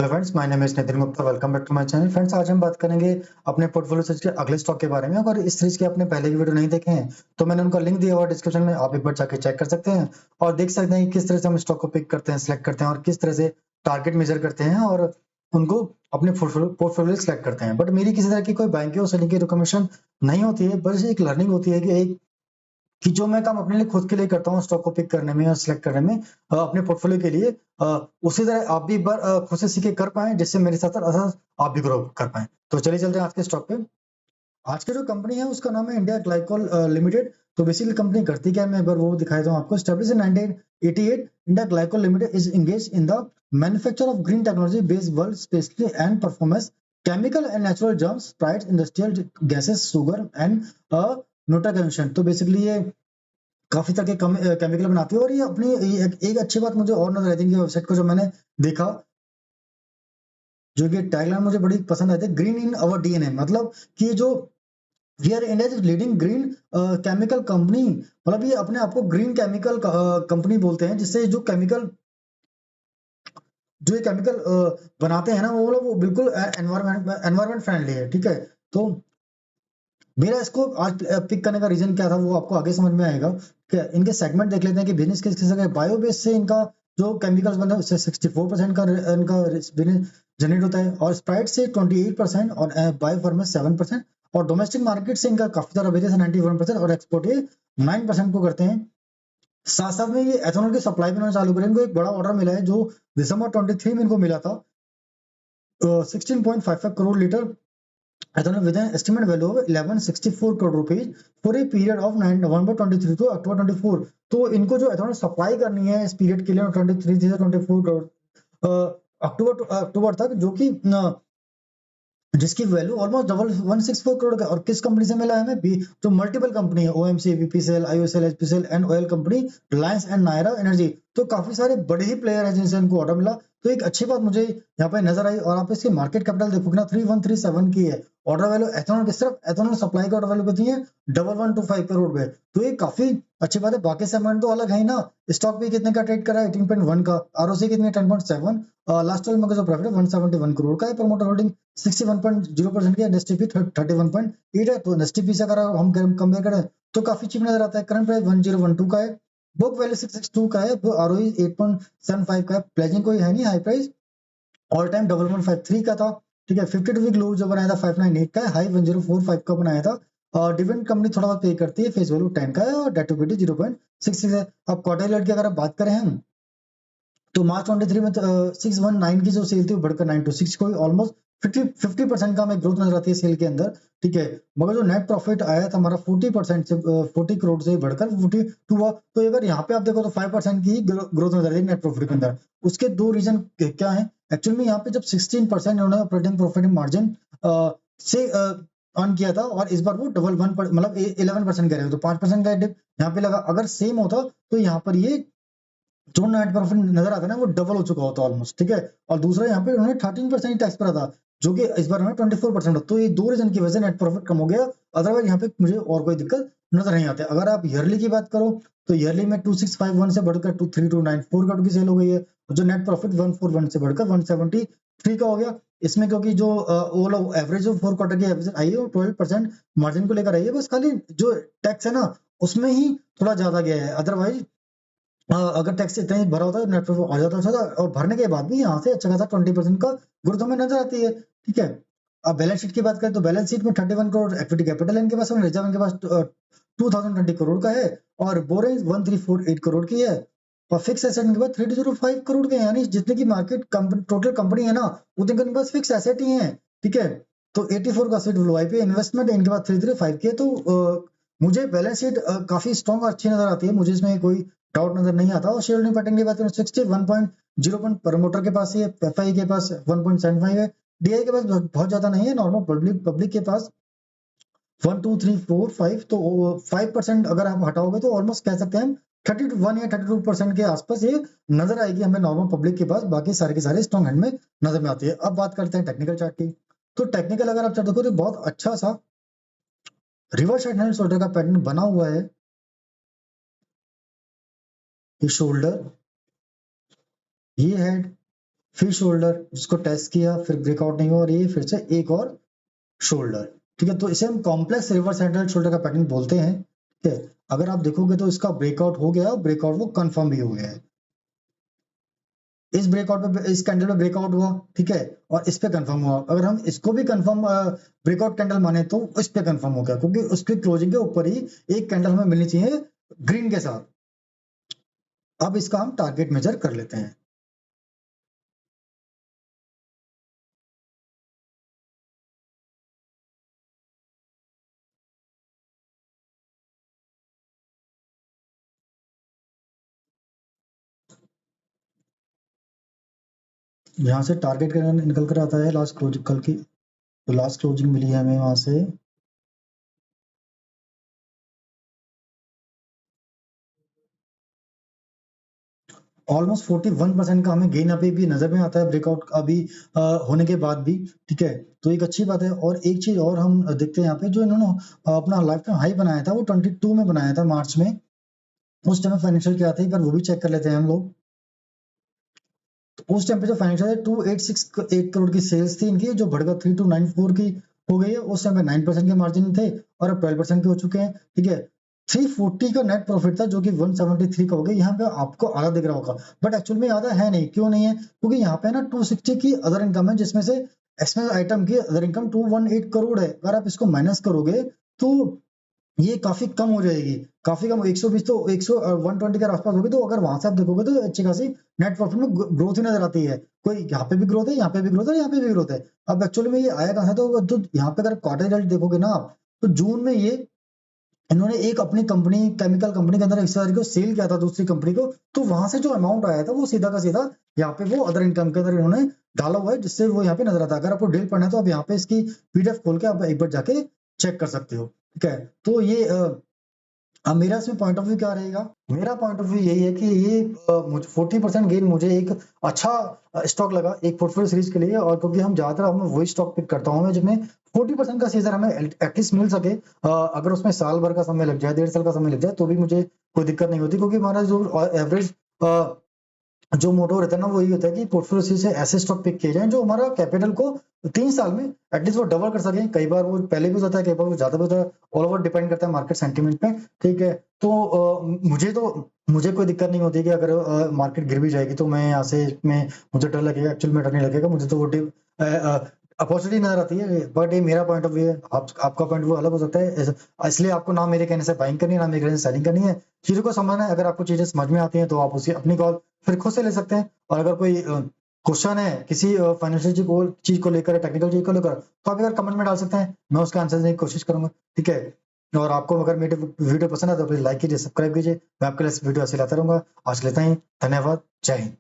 Hello friends, my name is Nitin Gupta. Welcome back to my channel. Friends, आज हम बात करेंगे अपने पोर्टफोलियो सर्च के अगले स्टॉक के बारे में। अगर इस सीरीज के आपने पहले की वीडियो नहीं देखे हैं तो मैंने उनका लिंक दिया हुआ डिस्क्रिप्शन में, आप एक बार जाके चेक कर सकते हैं और देख सकते हैं कि किस तरह से हम स्टॉक को पिक करते हैं, सिलेक्ट करते हैं और किस तरह से टारगेट मेजर करते हैं और उनको अपने पोर्टफोलियो सिलेक्ट करते हैं। बट मेरी किसी तरह की कोई बैंक और सेलिंग की रिकमेंडेशन नहीं होती है, बस एक लर्निंग होती है कि जो मैं काम अपने लिए खुद के लिए करता हूँ स्टॉक को पिक करने में और सिलेक्ट करने में अपने पोर्टफोलियो के लिए, उसी तरह आप भी एक बार खुद से सीख के कर पाएं, जिससे मेरे साथ साथ आप भी ग्रो कर पाएं। तो चलिए चलते हैं आज के स्टॉक पे। आज की जो कंपनी है उसका नाम है इंडिया ग्लाइकोल लिमिटेड। तो बेसिकली कंपनी करती क्या है, मैं एक बार वो दिखाई दूं आपको। Establish in 1988, India glycol limited is engage in the manufacture of green technology based world specially and performance chemical and natural germs sprites industrial gases sugar and Nutra. तो बेसिकली ये काफ़ी तरह के केमिकल बनाती है और ये अपनी एक अच्छी बात मुझे और नज़र आई थी इनकी वेबसाइट को, जो मैंने देखा, जो कि टैगलाइन मुझे बड़ी पसंद आई थी, ग्रीन इन अवर डीएनए। मतलब कि जो we are India leading green chemical company, मतलब ये अपने आप को ग्रीन केमिकल कंपनी बोलते हैं, जिससे जो ये केमिकल बनाते हैं ना, वो बिल्कुल एनवायरमेंट फ्रेंडली है। ठीक है, तो मेरा इसको आज पिक करने का रीजन क्या था वो आपको आगे समझ में आएगा। कि इनके सेगमेंट देख लेते हैं कि बिजनेस किस किस का बायो बेस से इनका जो केमिकल्स बनता है उससे 64% का इनका बिजनेस जनरेट होता है, और स्प्राइट से 28% और बायोफार्म में 7%, और डोमेस्टिक मार्केट से इनका काफी सारा बिजनेस है 91%, और एक्सपोर्ट ये 9% को करते हैं। साथ साथ में ये एथेनॉल की सप्लाई भी उन्होंने चालू करी। इनको एक बड़ा ऑर्डर मिला है जो दिसंबर 23 में इनको मिला था, 16.55 crore litre ethanol with an estimated value of 1164 crore rupees for a period of 9 November 23 to October 24। तो इनको जो एथेनॉल सप्लाई करनी है इस पीरियड के लिए 23 से 24 करोड़ अक्टूबर तक, जो कि जिसकी वैल्यू ऑलमोस्ट डबल 164 करोड़ का। और किस कंपनी से मिला है हमें भी, तो मल्टीपल कंपनी है, OMC, BPCL, IOCL, HPCL and oil company, Reliance and Nayara Energy. तो काफी सारे बड़े ही प्लेयर हैं जिनसे इनको ऑर्डर मिला। तो एक अच्छी बात मुझे यहाँ पे नजर आई। और आप इसकी मार्केट कैपिटल देखोगे ना, 3137 की है। ऑर्डर वैल्यू एथेनॉल की, सिर्फ एथेनॉल सप्लाई का ऑर्डर वैल्यू कितनी है, 1125 करोड़ रुपए। तो ये काफी अच्छी बात है। बाकी सेगमेंट तो अलग है ही ना। स्टॉक भी कितने का ट्रेड कर रहा है, 18.1 का। आरओसी कितनी है, 10.7। लास्ट 12 मंथ का जो प्रॉफिट है 171 करोड़ का है। प्रमोटर होल्डिंग 61.0% की, एनएसटीपी 31.8 है। तो एनएसटीपी से अगर हम कंपेयर करें तो काफी चीप नजर आता है। करंट प्राइस 1012 का है, बुक वैल्यू 662 का है, आरओई 8.75 का है। प्लेजिंग कोई है नहीं हाई प्राइस, ऑल टाइम 1153 का था। ठीक है, 52 वीक लो जो बनाया था 598 का है, हाई 1045 का बनाया था। और डिविडेंड कंपनी थोड़ा बहुत पे करती है, फेस वैल्यू 10 का है और डेट टू इक्विटी 0.66 है। अब क्वार्टर की अगर आप बात करें हम, तो मार्च 23 में 619 की जो सेल थी वो बढ़कर 926 को, ऑलमोस्ट 50% का हमें ग्रोथ नजर आती है सेल के अंदर। ठीक है, मगर जो नेट प्रॉफिट आया था हमारा 40% से 40 करोड़ से बढ़कर 42 हुआ। तो अगर यहाँ पे आप देखो तो 5% की ग्रोथ नजर आ रही है नेट प्रॉफिट के अंदर। उसके दो रीजन क्या है एक्चुअली में, यहाँ पे जब 16% इन्होंने ऑपरेटिंग प्रॉफिट मार्जिन से अर्न किया था, और इस बार वो डबल वन मतलब 11% कह रहे हो, तो 5% का डिप यहाँ पे लगा। अगर सेम होता तो यहाँ पर ये जो नेट प्रॉफिट नजर आता है ना वो डबल हो चुका होता ऑलमोस्ट। ठीक है, और दूसरा यहाँ पे उन्होंने 13% टैक्स पर था, जो कि इस बार उन्होंने 24%। तो ये दो रीजन की वजह से नेट प्रॉफिट कम हो गया। अदरवाइज यहाँ पे मुझे और कोई दिक्कत नजर नहीं आती। अगर आप ईयरली की बात करो तो ईयरली में 2651 से बढ़कर 23294 करोड़ की सेल हो गई है। जो नेट प्रॉफिट 141 से बढ़कर 173 का हो गया। इसमें क्योंकि जो वो लोग एवरेज जो 4 क्वार्टर की एवरेज आई है वो 12% मार्जिन को लेकर आई है। बस खाली जो टैक्स है ना उसमें ही थोड़ा ज्यादा गया है। अदरवाइज अगर टैक्स इतना ही भरा होता है नेट प्रॉफिट आ जाता था, और भरने के बाद भी यहाँ से अच्छा खासा 20% का ग्रोथ हमें नजर आती है। ठीक है, अब बैलेंस शीट की बात करें तो बैलेंस शीट में 31 करोड़ इक्विटी कैपिटल इनके पास, रिजर्व इनके पास 2020 करोड़ का है, और बोरिंग 1348 करोड़ की है, और फिक्स एसेट इनके पास 3205 करोड़ के हैं। यानी जितने की मार्केट टोटल कंपनी है ना उतने के इनके पास फिक्स एसेट ही है। ठीक है, तो 84 का सीट वाईपी इन्वेस्टमेंट इनके पास 335 की है। तो मुझे बैलेंस शीट काफी स्ट्रॉन्ग और अच्छी नजर आती है, मुझे इसमें कोई डाउट नजर नहीं आता। और शेयर होल्डिंग पैटर्न की बात करें 61.0 प्रमोटर के पास है, एफआई के पास 1.75 है, डीआई के पास बहुत ज्यादा नहीं है, नॉर्मल पब्लिक के पास 1 2 3 4 5। तो 5% अगर आप हटाओगे तो ऑलमोस्ट कह सकते हैं हम 31 या 32% के आसपास ये नजर आएगी हमें नॉर्मल पब्लिक के पास। बाकी सारे के सारे स्ट्रॉन्ग हैंड में नजर में आती है। अब बात करते हैं टेक्निकल चार्ट की। तो टेक्निकल अगर आप चार्ट देखो तो बहुत अच्छा सा रिवर्स हेड एंड शोल्डर का पैटर्न बना हुआ है। ये शोल्डर, ये हेड, फिर शोल्डर, जिसको टेस्ट किया, फिर ब्रेकआउट नहीं हुआ और ये फिर से एक और शोल्डर। ठीक है, तो इसे हम कॉम्प्लेक्स रिवर्स हैंडल शोल्डर का पैटर्न बोलते हैं। ठीक है, अगर आप देखोगे तो इसका ब्रेकआउट हो गया, ब्रेकआउट वो कंफर्म भी हो गया है। इस ब्रेकआउट पे, इस कैंडल में ब्रेकआउट हुआ, ठीक है, और इस पे कंफर्म हुआ। अगर हम इसको भी कंफर्म ब्रेकआउट कैंडल माने तो इस पे कंफर्म हो गया, क्योंकि उसकी क्लोजिंग के ऊपर ही एक कैंडल हमें मिलनी चाहिए ग्रीन के साथ। अब इसका हम टारगेट मेजर कर लेते हैं। यहाँ से टारगेट का निकल कर आता है लास्ट क्लोजिंग कल की, तो लास्ट क्लोजिंग मिली है हमें वहां से ऑलमोस्ट 41% का हमें गेन अभी भी नजर में आता है ब्रेकआउट अभी होने के बाद भी। ठीक है, तो एक अच्छी बात है। और एक चीज और हम देखते हैं यहाँ पे, जो इन्होंने अपना लाइफ टाइम हाई बनाया था वो 22 में बनाया था मार्च में, उस टाइम फाइनेंशियल क्या था एक बार वो भी चेक कर लेते हैं हम लोग। तो उस टाइम पे जो फाइनेंशियल है 2868 करोड़ की सेल्स थी इनकी, जो बढ़कर 3294 की हो गई है। उस टाइम पे 9% के मार्जिन थे और अब 12% के हो चुके हैं। ठीक है, 340 का नेट प्रॉफिट था, जो कि 173 का हो गया। यहाँ पे आपको आधा दिख रहा होगा, बट एक्चुअल में आधा है नहीं। क्यों नहीं है? क्योंकि यहाँ पे ना 260 की अदर इनकम है, जिसमें से एक्सपेंस आइटम की अदर इनकम 218 करोड़ है। अगर आप इसको माइनस करोगे तो ये काफी कम हो जाएगी, काफी कम। 120 तो 100 120 के आसपास होगी। तो अगर वहां से आप देखोगे तो अच्छी खासी नेट प्रॉफिट में ग्रोथ ही नजर आती है। कोई यहाँ पे भी ग्रोथ है, यहाँ पे भी ग्रोथ है, यहाँ पे भी ग्रोथ है। अब एक्चुअली में ये आया कहाँ है? तो यहाँ पे अगर क्वार्टर रिजल्ट देखोगे ना आप, तो जून में ये इन्होंने एक अपनी कंपनी, केमिकल कंपनी के अंदर हिस्सेदारी को सेल किया था दूसरी कंपनी को, तो वहां से जो अमाउंट आया था वो सीधा का सीधा यहाँ पे वो अदर इनकम के अंदर इन्होंने डाला हुआ है, जिससे वो यहाँ पे नजर आता है। अगर आपको डील पढ़ना है तो आप यहाँ पे इसकी पीडीएफ खोल के आप एक बार जाके चेक कर सकते हो। ठीक है, तो ये अब मेरा इसमें पॉइंट ऑफ व्यू क्या रहेगा? मेरा पॉइंट ऑफ व्यू यही है कि ये मुझे 40% गेन मुझे एक अच्छा स्टॉक लगा एक पोर्टफोलियो सीरीज के लिए। और क्योंकि हम ज्यादातर हम वही स्टॉक पिक करता हूँ मैं जिसमें 40% का सीजन हमें एटलीस्ट मिल सके। अगर उसमें साल भर का समय लग जाए, 1.5 साल का समय लग जाए, तो भी मुझे कोई दिक्कत नहीं होती, क्योंकि हमारा जो एवरेज जो मोटो रहता है ना, वो यही होता है कि पोर्टफोलियो से ऐसे स्टॉक पिक किए जाएं जो हमारा कैपिटल को 3 साल में एटलीस्ट वो डबल कर सके। कई बार वो पहले भी हो जाता है, कई बार वो ज्यादा भी होता है। ऑल ओवर डिपेंड करता है मार्केट सेंटीमेंट पे। ठीक है, मुझे कोई दिक्कत नहीं होती कि अगर मार्केट गिर भी जाएगी तो मैं यहाँ से मैं मुझे डर लगेगा, एक्चुअली में डर नहीं लगेगा मुझे। तो वो अपॉर्चुनिटी नजर आती है। बट ये मेरा पॉइंट ऑफ व्यू है, आपका पॉइंट व्यू अलग हो सकता है। इसलिए आपको ना मेरे कहने से बाइंग करनी है, ना मेरे कहने से सेलिंग करनी है। चीजों को समझना है। अगर आपको चीजें समझ में आती हैं तो आप उसी अपनी कॉल फिर खुद से ले सकते हैं। और अगर कोई क्वेश्चन है किसी फाइनेंशियल चीज को लेकर, टेक्निकल चीज को लेकर, तो आप अगर कमेंट में डाल सकते हैं, मैं उसका आंसर देने की कोशिश करूंगा। ठीक है, और आपको अगर मेरे वीडियो पसंद है तो प्लीज लाइक कीजिए, सब्सक्राइब कीजिए। मैं आपके लिए इस वीडियो ऐसे लाता रहूंगा। आज लेता ही, धन्यवाद, जय हिंद।